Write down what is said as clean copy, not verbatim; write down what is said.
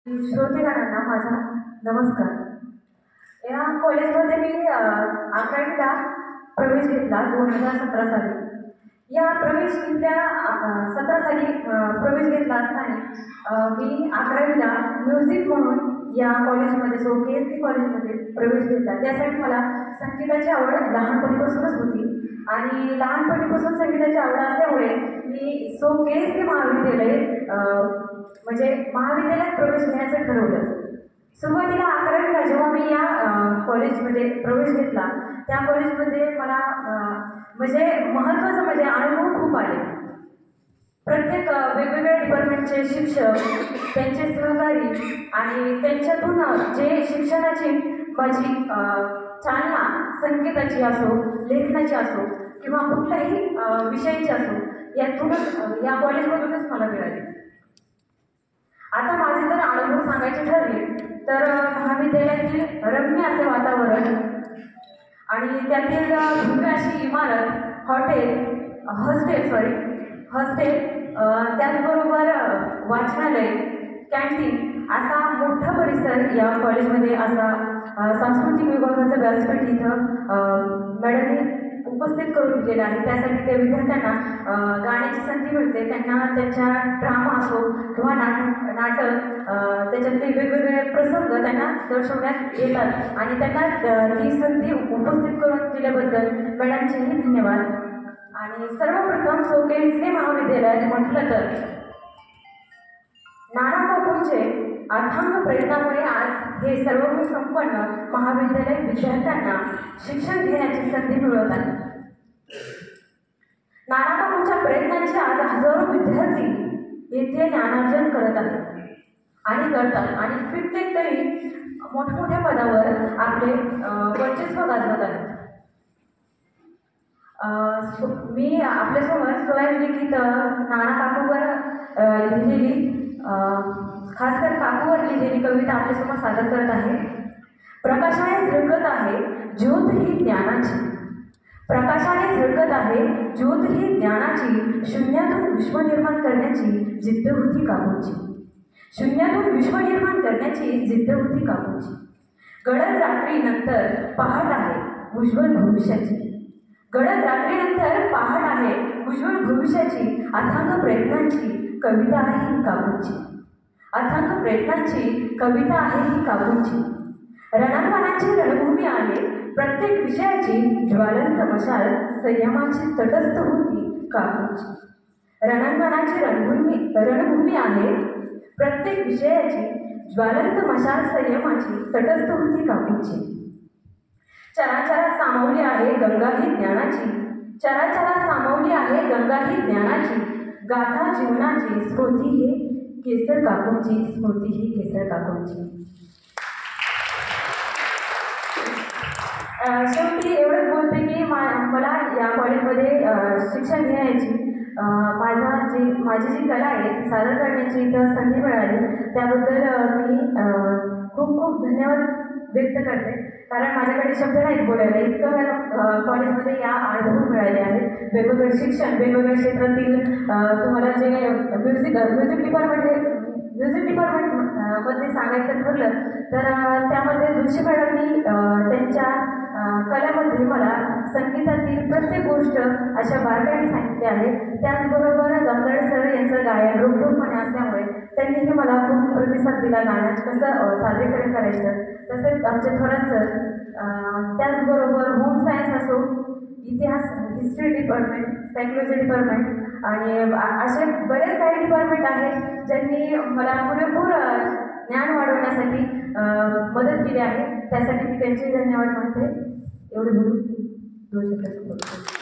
श्रोतेगणांना माझा नमस्कार। या कॉलेजमध्ये मी 11वीला प्रवेश घेतला 2017 साली। या प्रवेश 17 साली प्रवेश घेतला असताना मी 11वीला म्युझिक म्हणून या कॉलेजमध्ये KSD कॉलेजमध्ये प्रवेश घेतला। त्यासाठी मला संगीताची आवड लहानपणीपासूनच होती आणि लहानपणीपासून संगीताची आवड असल्यामुळे मी KSD महाविद्यालय म्हणजे महाविद्यालयात प्रवेश घेण्याचं ठरवलं। सुरुवातीला 11वीला जेव्हा मी या कॉलेजमध्ये प्रवेश घेतला त्या कॉलेजमध्ये मला म्हणजे महत्त्वाचं म्हणजे अनुभव खूप आले। प्रत्येक वेगवेगळ्या डिपार्टमेंटचे शिक्षक, त्यांचे सहकारी आणि त्यांच्यातून जे शिक्षणाची माझी चालना संगीताची असो, लेखनाची असो किंवा कुठल्याही विषयाची असो यातूनच या कॉलेजमधूनच मला मिळाली। आता माझे जर अनुभव सांगायचे ठरले तर महाविद्यालयातील रम्य असे वातावरण आणि त्यातील भव्य अशी इमारत, हॉस्टेल, त्याचबरोबर वाचनालय, कॅन्टीन असा मोठा परिसर या कॉलेजमध्ये असा सांस्कृतिक विभागाचं व्यासपीठ इथं मॅडमनी उपस्थित करून दिलेलं आहे। त्यासाठी त्या विद्यार्थ्यांना गाण्याची संधी मिळते, त्यांना त्यांच्या ड्रामा असो किंवा नाटक त्याच्यातले वेगवेगळे प्रसंग त्यांना दर्शवण्यात येतात आणि त्यांना ती संधी उपस्थित करून दिल्याबद्दल मॅडमचेही धन्यवाद। आणि सर्वप्रथम KSD महाविद्यालयात म्हटलं तर नाना काकूंचे अथांग प्रयत्नामुळे आज हे सर्वगुण संपन्न महाविद्यालय विद्यार्थ्यांना शिक्षण घेण्याची संधी मिळत आहे। नाना काकूंच्या प्रयत्नांचे आज हजारो विद्यार्थी येथे ज्ञानार्जन करत आहेत आणि करतात आणि कित्येक तरी मोठमोठ्या पदावर आपले वर्चस्व गाजवत आहेत। मी आपल्यासमोर स्वयंलिखित नाना काकूवर लिहिलेली खासकर काकूवर लिहिलेली कविता आपल्यासमोर सादर करत आहे। प्रकाशाने झळकत आहे ज्योत ही ज्ञानाची, प्रकाशाने झळकत आहे ज्योत ही ज्ञानाची, शून्यातून विश्व निर्माण करण्याची जिद्द होती काकूंची, शून्यातून विश्व निर्माण करण्याची जिद्द होती काकूंची। गडद रात्रीनंतर पहाट आहे उज्ज्वल भविष्याची, गडद रात्रीनंतर पहाट आहे उज्ज्वल भविष्याची, अथांग प्रयत्नांची कविता आहे ही काकूंची, अथांग प्रयत्नांची कविता आहे ही काकूंची। रणांगणाची रणभूमी आहे प्रत्येक विषयाची, ज्वलंत मशाल संयमाची तटस्थ होती काकूंची, रणांगणाची रणभूमी आहे प्रत्येक विषयाची, ज्वलंत मशाल संयमाची तटस्थ होती काकूंची। चराचरात सामावली आहे गंगा ही ज्ञानाची, चराचरात सामावली आहे गंगा ही ज्ञानाची, गाथा जीवनाची स्मृती ही केसर काकूंची, स्मृती ही केसर काकूंची। शेवटी एवढंच बोलते की मला या कॉलेजमध्ये शिक्षण घेण्याची माझी जी कला आहे ती सादर करण्याची इथं संधी मिळाली, त्याबद्दल मी खूप धन्यवाद व्यक्त करते। कारण माझ्याकडे शब्द नाहीत बोलायला, इतकं मला कॉलेजमध्ये या अनुभव मिळाले आहेत। वेगवेगळे शिक्षण, वेगवेगळ्या क्षेत्रातील तुम्हाला जे म्युझिक डिपार्टमेंटमध्ये सांगायचं ठरलं तर त्यामध्ये जोशी मॅडमनी त्यांच्या कलेमध्ये मला संगीतातील प्रत्येक गोष्ट अशा बारकाईने सांगितली आहे। त्याचबरोबर जमदाडे सर यांचं गायन रोखठोकपणे असल्यामुळे त्यांनीही मला खूप प्रतिसाद दिला गाण्यात कसं सादरीकरण करायचं। तसेच आमचे थोरात सर, त्याचबरोबर होम सायन्स असो, इतिहास, हिस्ट्री डिपार्टमेंट, सायकोलॉजी डिपार्टमेंट आणि असे बरेच काही डिपार्टमेंट आहेत ज्यांनी मला पुरेपूर ज्ञान वाढवण्यासाठी मदत केली आहे। त्यासाठी मी त्यांचे धन्यवाद मानते। एवढे बोलून 2 शब्द